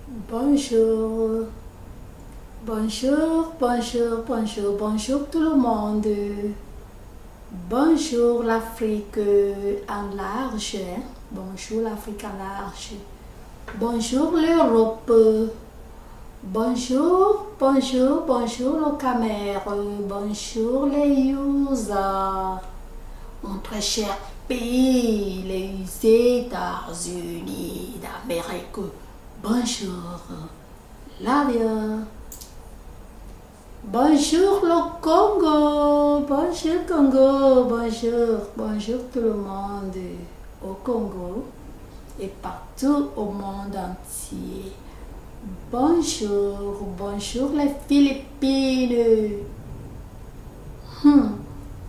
Bonjour, bonjour tout le monde. Bonjour l'Afrique en large. Bonjour l'Afrique en large. Bonjour l'Europe. Bonjour le Cameroun. Bonjour les USA. Mon très cher pays, les États-Unis d'Amérique. Bonjour, Lavia. Bonjour le Congo. Bonjour tout le monde au Congo et partout au monde entier. Bonjour les Philippines.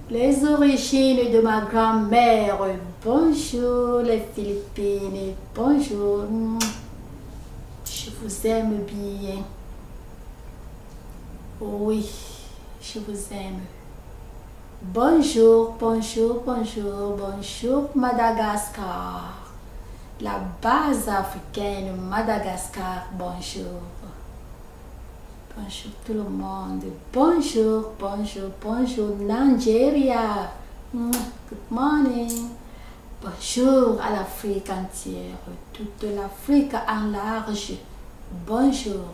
Les origines de ma grand-mère. Bonjour les Philippines. Bonjour. Je vous aime bien. Oui, je vous aime. Bonjour Madagascar. La base africaine Madagascar, bonjour. Bonjour tout le monde. Bonjour Nigeria. Good morning. Bonjour à l'Afrique entière, toute l'Afrique en large. Bonjour.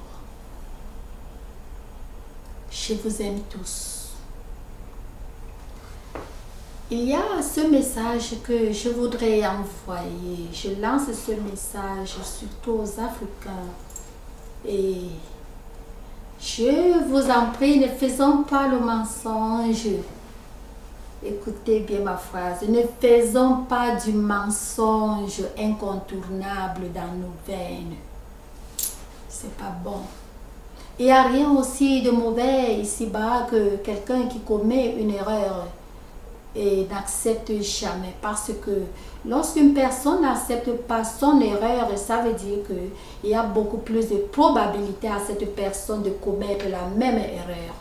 Je vous aime tous. Il y a ce message que je voudrais envoyer. Je lance ce message surtout aux Africains. Et je vous en prie, ne faisons pas le mensonge. Écoutez bien ma phrase. Ne faisons pas du mensonge incontournable dans nos veines. C'est pas bon. Il n'y a rien aussi de mauvais ici-bas que quelqu'un qui commet une erreur et n'accepte jamais. Parce que lorsqu'une personne n'accepte pas son erreur, ça veut dire qu'il y a beaucoup plus de probabilité à cette personne de commettre la même erreur.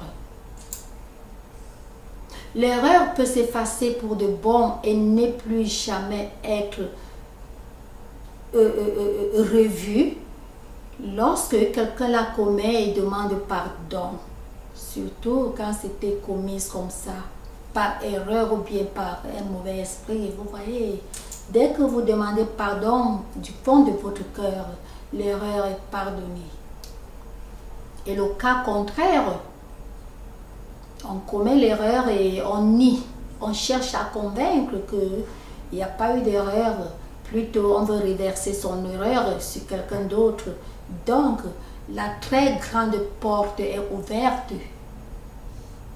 L'erreur peut s'effacer pour de bon et ne plus jamais être revue lorsque quelqu'un la commet et demande pardon. Surtout quand c'était commis comme ça, par erreur ou bien par un mauvais esprit. Vous voyez, dès que vous demandez pardon du fond de votre cœur, l'erreur est pardonnée. Et le cas contraire, on commet l'erreur et on nie. On cherche à convaincre qu'il n'y a pas eu d'erreur. Plutôt, on veut reverser son erreur sur quelqu'un d'autre. Donc, la très grande porte est ouverte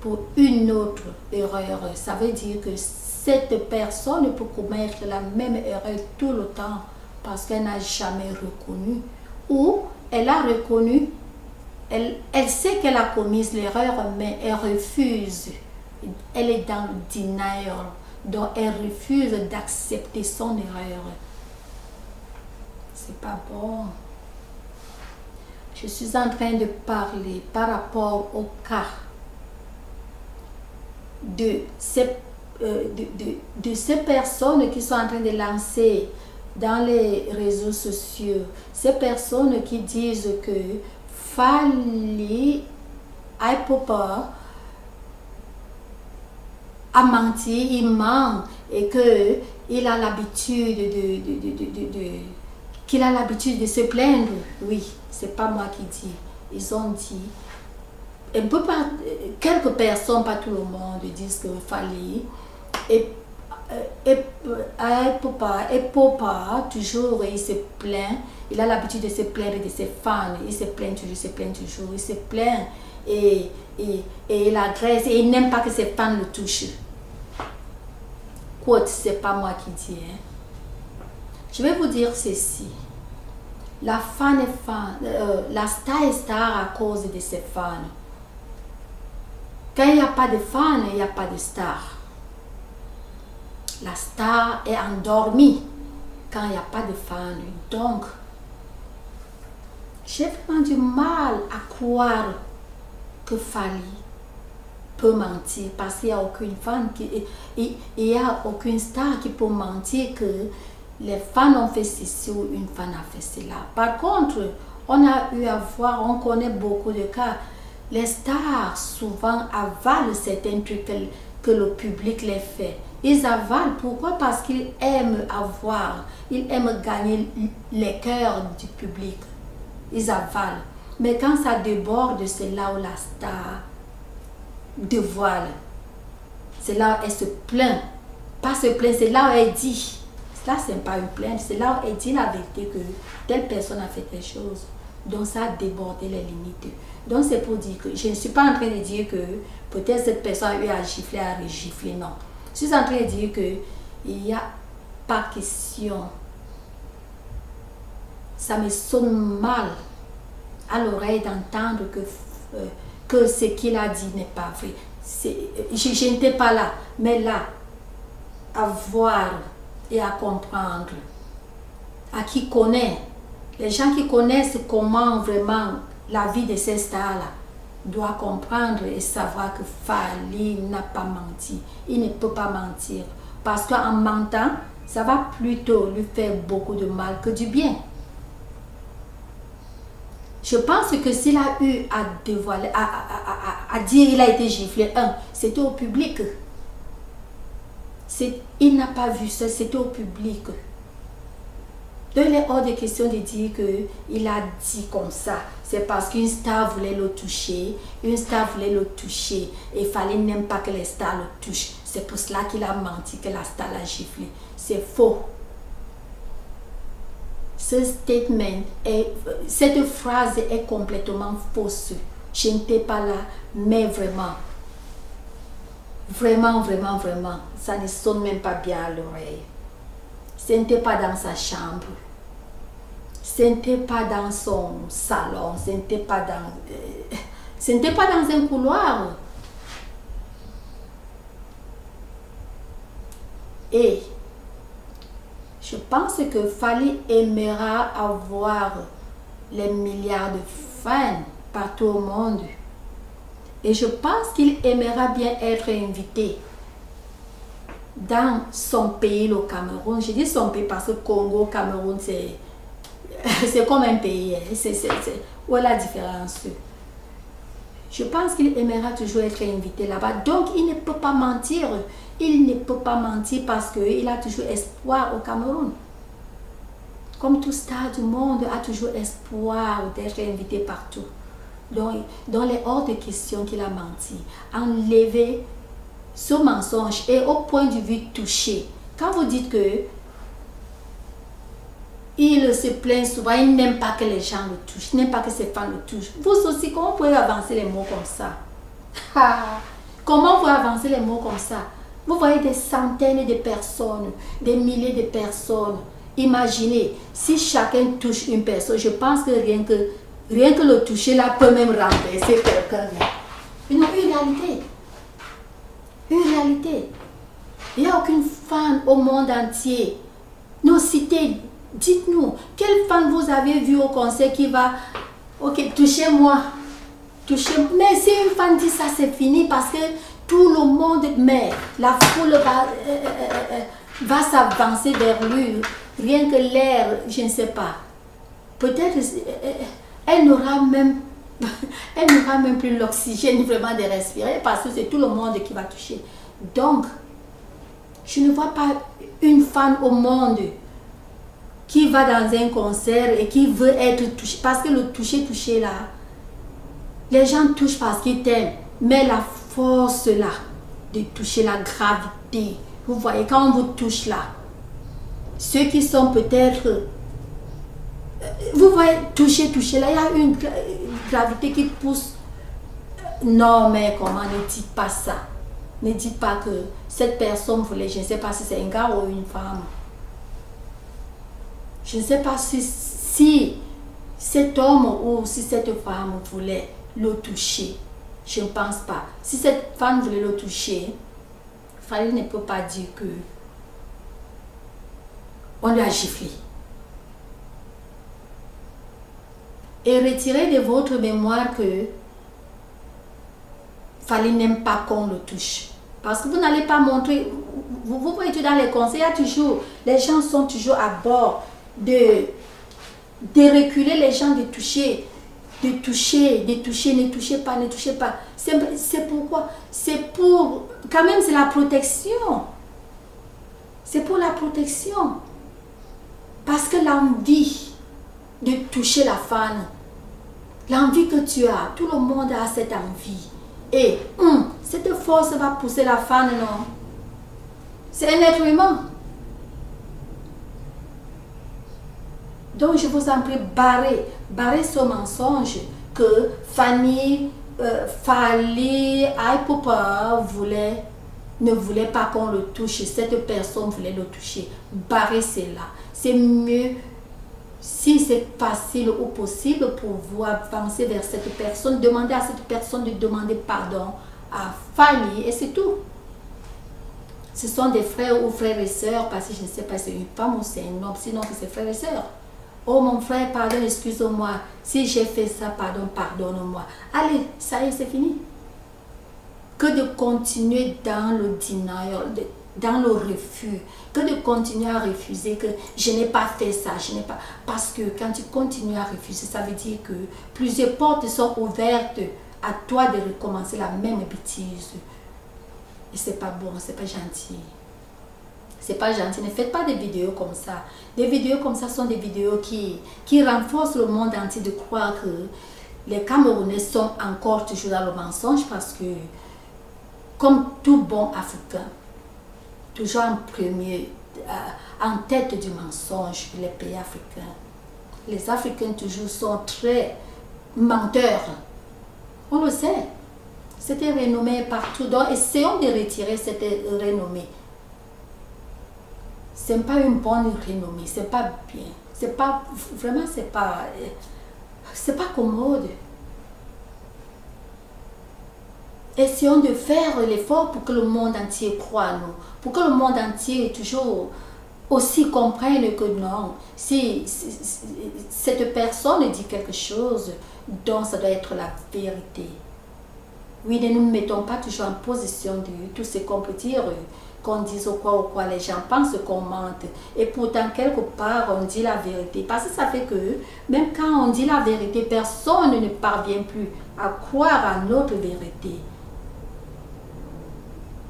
pour une autre erreur. Ça veut dire que cette personne peut commettre la même erreur tout le temps parce qu'elle n'a jamais reconnu. Ou elle a reconnu. Elle sait qu'elle a commis l'erreur, mais elle refuse. Elle est dans le denial. Donc, elle refuse d'accepter son erreur. C'est pas bon. Je suis en train de parler par rapport au cas de ces personnes qui sont en train de lancer dans les réseaux sociaux. Ces personnes qui disent que Fally Ipupa a menti, il ment et qu'il a l'habitude qu'il a l'habitude de se plaindre. Oui, c'est pas moi qui dis. Ils ont dit. Un peu pas, quelques personnes, pas tout le monde, disent que Fally Ipupa toujours il se plaint. Il a l'habitude de se plaindre de ses fans. Il se plaint toujours. Il se plaint et il agresse et il n'aime pas que ses fans le touchent. Quote, c'est pas moi qui dis. Hein. Je vais vous dire ceci. La fan est fan. La star est star à cause de ses fans. Quand il n'y a pas de fans, il n'y a pas de star. La star est endormie quand il n'y a pas de fans. Donc, j'ai vraiment du mal à croire que Fally peut mentir parce qu'il n'y a aucune fan il y a aucune star qui peut mentir que les fans ont fait ceci ou une fan a fait cela. Par contre, On a eu à voir, on connaît beaucoup de cas. Les stars souvent avalent certains trucs que le public les fait. Ils avalent. Pourquoi? Parce qu'ils aiment ils aiment gagner les cœurs du public. Ils avalent. Mais quand ça déborde, c'est là où la star dévoile. C'est là où elle se plaint. Pas se plaint, c'est là où elle dit. Là, ce n'est pas une plainte, c'est là où elle dit la vérité que telle personne a fait telle chose. Donc, ça a débordé les limites. Donc, c'est pour dire que je ne suis pas en train de dire que peut-être cette personne a eu à gifler, à regifler, non. Je suis en train de dire qu'il n'y a pas question. Ça me sonne mal à l'oreille d'entendre que ce qu'il a dit n'est pas vrai. Je n'étais pas là, mais là, à voir et à comprendre, à qui connaît, les gens qui connaissent comment vraiment la vie de ces stars-là doivent comprendre et savoir que Fally n'a pas menti. Il ne peut pas mentir. Parce qu'en mentant, ça va plutôt lui faire beaucoup de mal que du bien. Je pense que s'il a eu à dévoiler, à dire qu'il a été giflé, c'était au public. Il n'a pas vu ça, c'était au public. Donc il est hors de question de dire qu'il a dit comme ça. C'est parce qu'une star voulait le toucher. Une star voulait le toucher. Et il fallait n'aime pas que les stars le touchent. C'est pour cela qu'il a menti, que la star l'a giflé. C'est faux. Ce statement, cette phrase est complètement fausse. Je n'étais pas là, mais vraiment, ça ne sonne même pas bien à l'oreille. Ce n'était pas dans sa chambre, ce n'était pas dans son salon, ce n'était pas dans un couloir. Et je pense que Fally aimera avoir les milliards de fans partout au monde. Et je pense qu'il aimera bien être invité dans son pays, le Cameroun. Je dis son pays parce que Congo, Cameroun, c'est comme un pays. Où est la différence? Je pense qu'il aimera toujours être invité là-bas. Donc, il ne peut pas mentir. Il ne peut pas mentir parce qu'il a toujours espoir au Cameroun. Comme tout star du monde a toujours espoir d'être invité partout. Donc, dans les hors de question qu'il a menti, enlever ce mensonge et au point de vue touché. Quand vous dites que il se plaint souvent, il n'aime pas que les gens le touchent, il n'aime pas que ses fans le touchent. Vous aussi, comment vous pouvez avancer les mots comme ça? Comment vous avancer les mots comme ça? Vous voyez des centaines de personnes, des milliers de personnes. Imaginez, si chacun touche une personne, je pense que rien que le toucher là peut même renverser quelqu'un. Une réalité. Une réalité. Il n'y a aucune femme au monde entier. Nos cités, dites-nous, quelle femme vous avez vu au concert qui va, ok, touchez-moi. Touchez-moi. Mais si une femme dit ça, c'est fini parce que tout le monde, mais la foule va s'avancer vers lui. Rien que l'air, je ne sais pas. Peut-être elle n'aura même plus l'oxygène vraiment de respirer parce que c'est tout le monde qui va toucher. Donc, je ne vois pas une femme au monde qui va dans un concert et qui veut être touchée. Parce que le toucher là, les gens touchent parce qu'ils t'aiment. Mais la force là, de toucher, la gravité, vous voyez, quand on vous touche là, ceux qui sont peut-être, vous voyez, toucher là, il y a une gravité qui pousse. Non, mais comment, ne dites pas ça. Ne dites pas que cette personne voulait, je ne sais pas si c'est un gars ou une femme. Je ne sais pas si cet homme ou si cette femme voulait le toucher. Je ne pense pas. Si cette femme voulait le toucher, Fally ne peut pas dire que on lui a giflé. Et retirez de votre mémoire que Fally n'aime pas qu'on le touche. Parce que vous n'allez pas montrer, vous voyez dans les concerts, les gens sont toujours à bord de de reculer les gens, de toucher, ne touchez pas, ne touchez pas. C'est pourquoi? C'est pour, quand même, c'est la protection. C'est pour la protection. Parce que l'envie de toucher la femme, l'envie que tu as, tout le monde a cette envie. Et cette force va pousser la femme, non? C'est un être humain. Donc je vous en prie, barrez ce mensonge que Fanny, Fally Ipupa ne voulait pas qu'on le touche. Cette personne voulait le toucher. Barrez cela. C'est mieux, si c'est facile ou possible pour vous avancer vers cette personne, demandez à cette personne de demander pardon à Fally et c'est tout. Ce sont des frères ou frères et sœurs, parce que je ne sais pas si c'est une femme ou c'est un homme, sinon c'est frères et sœurs. Oh mon frère, pardon, excuse-moi. Si j'ai fait ça, pardon, pardonne-moi. Allez, ça y est, c'est fini. Que de continuer dans le denial, dans le refus. Que de continuer à refuser que je n'ai pas fait ça, je n'ai pas... Parce que quand tu continues à refuser, ça veut dire que plusieurs portes sont ouvertes à toi de recommencer la même bêtise. Et c'est pas bon, c'est pas gentil. C'est pas gentil. Ne faites pas des vidéos comme ça. Des vidéos comme ça sont des vidéos qui renforcent le monde entier de croire que les Camerounais sont encore toujours dans le mensonge parce que, comme tout bon Africain, toujours en premier, en tête du mensonge, les pays africains. Les Africains toujours sont très menteurs. On le sait. C'était renommé partout. Donc, essayons de retirer cette renommée. C'est pas une bonne renommée, c'est pas bien. C'est pas, vraiment, c'est pas commode. Essayons de faire l'effort pour que le monde entier croie en nous. Pour que le monde entier toujours aussi comprenne que non. Si cette personne dit quelque chose, donc ça doit être la vérité. Oui, ne nous mettons pas toujours en position de tout ce qu'on peut dire, qu'on dise ou quoi, les gens pensent qu'on mente. Et pourtant, quelque part, on dit la vérité. Parce que ça fait que, même quand on dit la vérité, personne ne parvient plus à croire à notre vérité.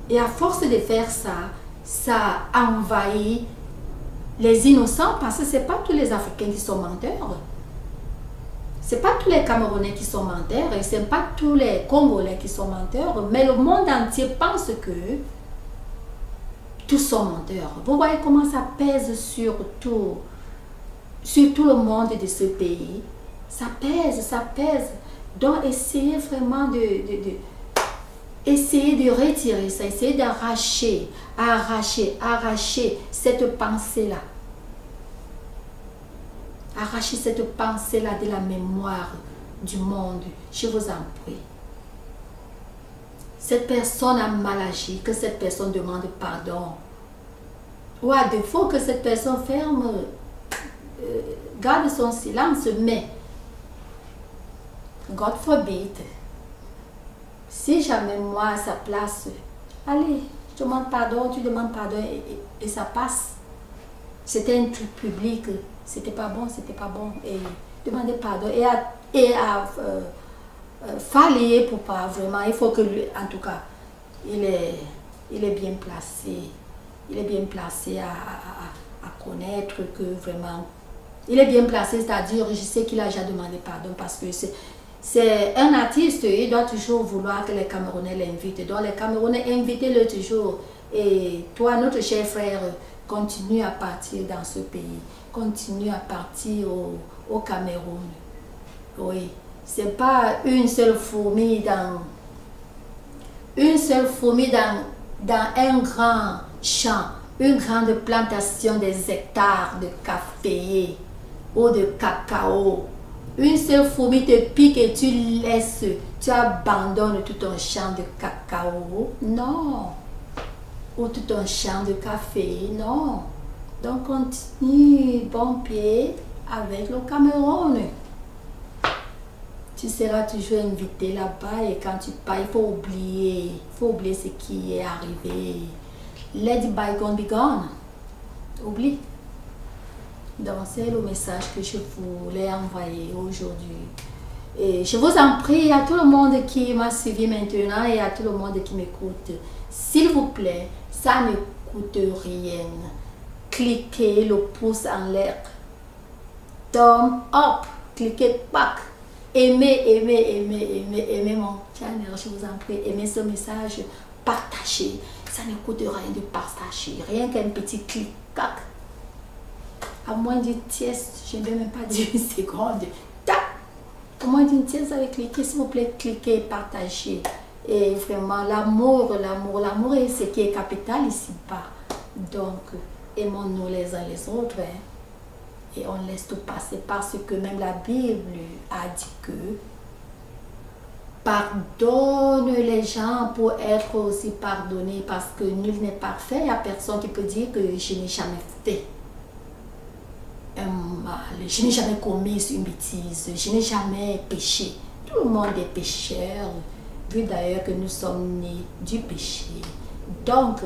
Et à force de faire ça, ça envahit les innocents, parce que ce n'est pas tous les Africains qui sont menteurs. Ce n'est pas tous les Camerounais qui sont menteurs et ce n'est pas tous les Congolais qui sont menteurs, mais le monde entier pense que tous sont menteurs. Vous voyez comment ça pèse sur tout le monde de ce pays. Ça pèse, ça pèse. Donc essayez vraiment essayer de retirer ça, essayer d'arracher, arracher cette pensée-là. Arrachez cette pensée-là de la mémoire du monde. Je vous en prie. Cette personne a mal agi, que cette personne demande pardon. Ou à défaut que cette personne garde son silence, mais God forbid, si jamais moi à sa place, allez, je demande pardon, tu demandes pardon et ça passe. C'était un truc public. C'était pas bon. Et demander pardon. Fallait pour pas vraiment. Il faut que lui, en tout cas, il est bien placé. Il est bien placé à connaître que vraiment. Il est bien placé, c'est-à-dire, je sais qu'il a déjà demandé pardon parce que c'est un artiste, il doit toujours vouloir que les Camerounais l'invitent. Donc les Camerounais, invitez-le toujours. Et toi, notre cher frère, continue à partir dans ce pays. Continue à partir au Cameroun. Oui, c'est pas une seule fourmi dans un grand champ, une grande plantation des hectares de café ou de cacao. Une seule fourmi te pique et tu abandonnes tout un champ de cacao. Non. Ou tout un champ de café. Non. Donc continue bon pied avec le Cameroun. Tu seras toujours invité là-bas et quand tu pars, il faut oublier ce qui est arrivé. Let the bygone be gone. Oublie. Donc, c'est le message que je voulais envoyer aujourd'hui. Et je vous en prie, à tout le monde qui m'a suivi maintenant et à tout le monde qui m'écoute, s'il vous plaît, ça ne coûte rien. Cliquez le pouce en l'air. Thumb up. Cliquez back. Aimez mon channel, je vous en prie. Aimez ce message. Partagez. Ça ne coûte rien de partager. Rien qu'un petit clic. À moins d'une tièce, je ne vais même pas dire une seconde. Tac! Au moins d'une tièce, vous avez cliqué, s'il vous plaît, cliquez, partagez. Et vraiment, l'amour est ce qui est capital ici-bas. Donc, aimons-nous les uns les autres. Hein. Et on laisse tout passer parce que même la Bible a dit que pardonne les gens pour être aussi pardonné parce que nul n'est parfait. Il n'y a personne qui peut dire que je n'ai jamais fait un mal, je n'ai jamais commis une bêtise, je n'ai jamais péché. Tout le monde est pécheur, vu d'ailleurs que nous sommes nés du péché. Donc,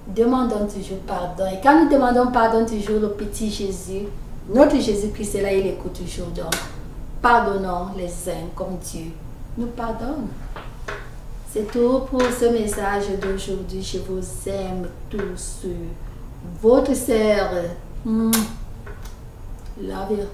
demandons toujours pardon. Et quand nous demandons pardon toujours, le petit Jésus, notre Jésus-Christ est là, il écoute toujours. Donc, pardonnons les uns comme Dieu nous pardonne. C'est tout pour ce message d'aujourd'hui. Je vous aime tous. Votre sœur. Love you.